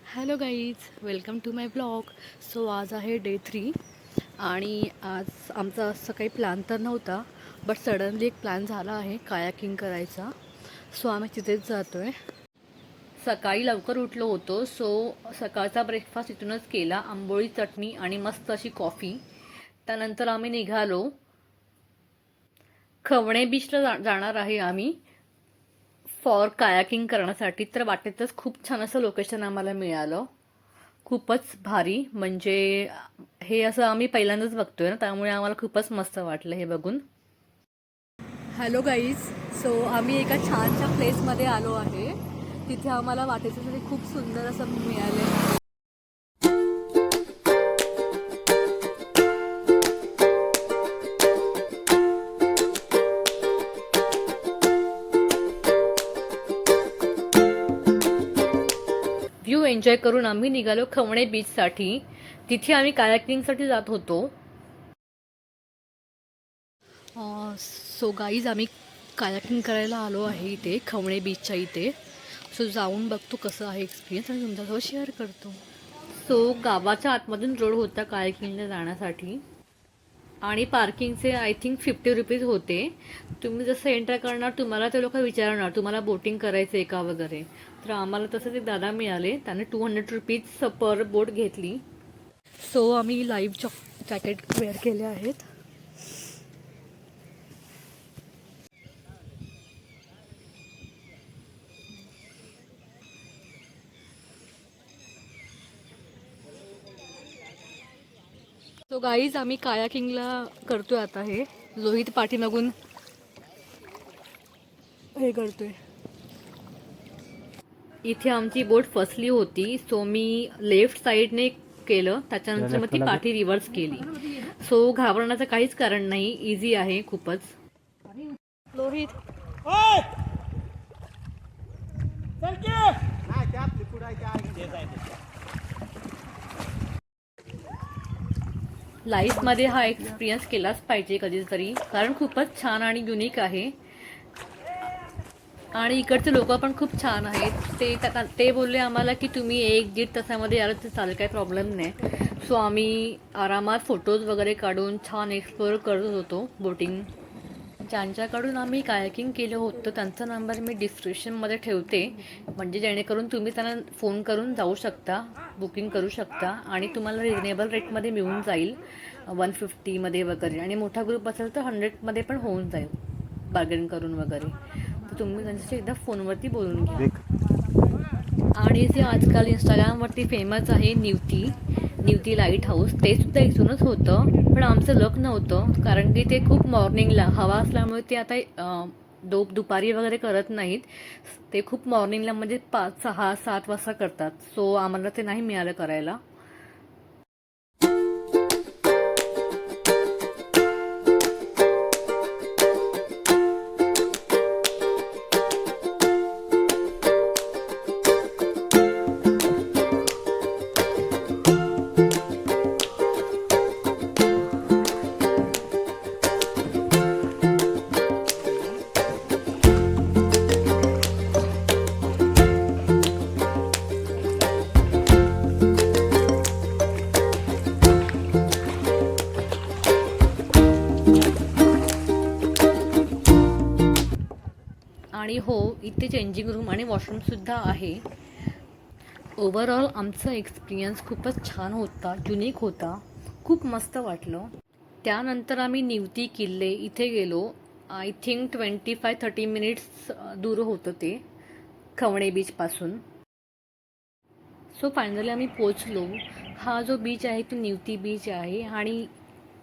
Hello guys, welcome to my blog. So आज आहे day 3 आणि आज आमचा असं काही प्लॅन तर नव्हता, बट सडनली एक प्लॅन झाला आहे कायाकिंग करायचा. सो आम्ही तिथेच जातो आहे. सकाळी लवकर उठलो होतो, सो सकाळचा ब्रेकफास्ट इथूनच केला. आंबोळी चटणी आणि मस्त अशी कॉफी. त्यानंतर आम्ही निघालो. खवणे बीचला जाणार आहे आम्ही फॉर कायाकिंग करण्यासाठी. तर वाटेतच खूप छान असं लोकेशन आम्हाला मिळालं. खूपच भारी, म्हणजे हे असं आम्ही पहिल्यांदाच बघतोय ना, त्यामुळे आम्हाला खूपच मस्त वाटलं हे बघून. हॅलो गाईज, सो आम्ही एका छानशा प्लेसमध्ये आलो आहे. तिथे आम्हाला वाटेच्यासाठी खूप सुंदर असं मिळालं. व्ह्यू एन्जॉय करून आम्ही निघालो खवणे बीचसाठी. तिथे आम्ही कायाकिंगसाठी जात होतो. सो गाईज, आम्ही कायाकिंग करायला आलो आहे इथे खवणे बीचच्या इथे. सो जाऊन बघतो कसं आहे एक्सपिरियन्स आणि तुमच्यासोबत शेअर करतो. सो गावाच्या आतमधून रोड होता कायाकिंगला जाण्यासाठी आणि पार्किंगचे आय थिंक 50 रुपीज होते. तुम्ही जसं एंटर करणार तुम्हाला ते लोक विचारणार तुम्हाला बोटिंग करायचं आहे का वगैरे. तर आम्हाला तसंच एक दादा मिळाले, त्याने 200 रुपीज पर बोट घेतली. सो आम्ही लाईव्ह जॅकेट वेअर केले आहेत. सो गाईज, आम्ही कायाकिंगला करतोय आता. हे लोहित पाठीमागून हे करतोय. इथे आमची बोट फसली होती, सो मी लेफ्ट साईडने केलं, त्याच्यानंतर मग ती पाठी रिव्हर्स केली. सो घाबरण्याचं काहीच कारण नाही, इझी आहे खूपच. लोहित लाईफमध्ये हा एक्सपिरियन्स केलाच पाहिजे कधीतरी, कारण खूपच छान आणि युनिक आहे. आणि इकडचे लोक पण खूप छान आहेत. ते बोलले आम्हाला की तुम्ही 1-1.5 तासामध्ये आलं तर चालेल, काही प्रॉब्लेम नाही. सो आम्ही आरामात फोटोज वगैरे काढून छान एक्सप्लोअर करत होतो बोटिंग. ज्यांच्याकडून आम्ही कायाकिंग केलं होतं त्यांचा नंबर मी डिस्क्रिप्शनमध्ये ठेवते, म्हणजे जेणेकरून तुम्ही त्यांना फोन करून जाऊ शकता, बुकिंग करू शकता आणि तुम्हाला रिजनेबल रेटमध्ये मिळून जाईल. 150मध्ये वगैरे, आणि मोठा ग्रुप असेल तर 100मध्ये पण होऊन जाईल बार्गेन करून वगैरे. तर तुम्ही त्यांच्याशी एकदा फोनवरती बोलून घ्या. आणि जे आजकाल इंस्टाग्रामवरती फेमस आहे निवती लाईट हाऊस, ते सुद्धा इथूनच होतं. पण आमचं लक नव्हतं, कारण की ते खूप मॉर्निंगला हवा असल्यामुळे ते आता दुपारी वगैरे करत नाहीत. ते खूप मॉर्निंगला म्हणजे 5, 6, 7 वाजता करतात. सो आम्हाला ते नाही मिळालं करायला. आणि हो, इथे चेंजिंग रूम आणि वॉशरूमसुद्धा आहे. ओव्हरऑल आमचा एक्सपिरियन्स खूपच छान होता, युनिक होता, खूप मस्त वाटलं. त्यानंतर आम्ही निवती किल्ले इथे गेलो. आय थिंक 25-30 मिनिट्स दूर होतं ते खवणे बीचपासून. सो फायनली आम्ही पोचलो. हा जो बीच आहे तो निवती बीच आहे आणि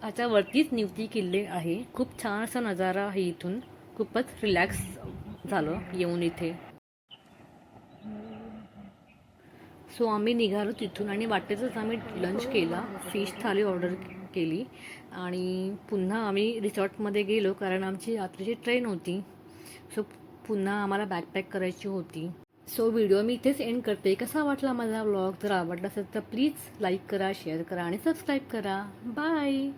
ह्याच्यावरतीच निवती किल्ले आहे. खूप छान असा नजारा आहे इथून. खूपच रिलॅक्स झालं येऊन इथे. सो आम्ही निघालो तिथून आणि वाटेतच आम्ही लंच केला. फिश थाली ऑर्डर केली आणि पुन्हा आम्ही रिसॉर्टमध्ये गेलो, कारण आमची रात्रीची ट्रेन होती. सो पुन्हा आम्हाला बॅकपॅक करायची होती. सो व्हिडिओ मी इथेच एंड करते. कसा वाटला माझा व्लॉग? जर आवडला असेल तर प्लीज लाईक करा, शेअर करा आणि सबस्क्राईब करा. बाय.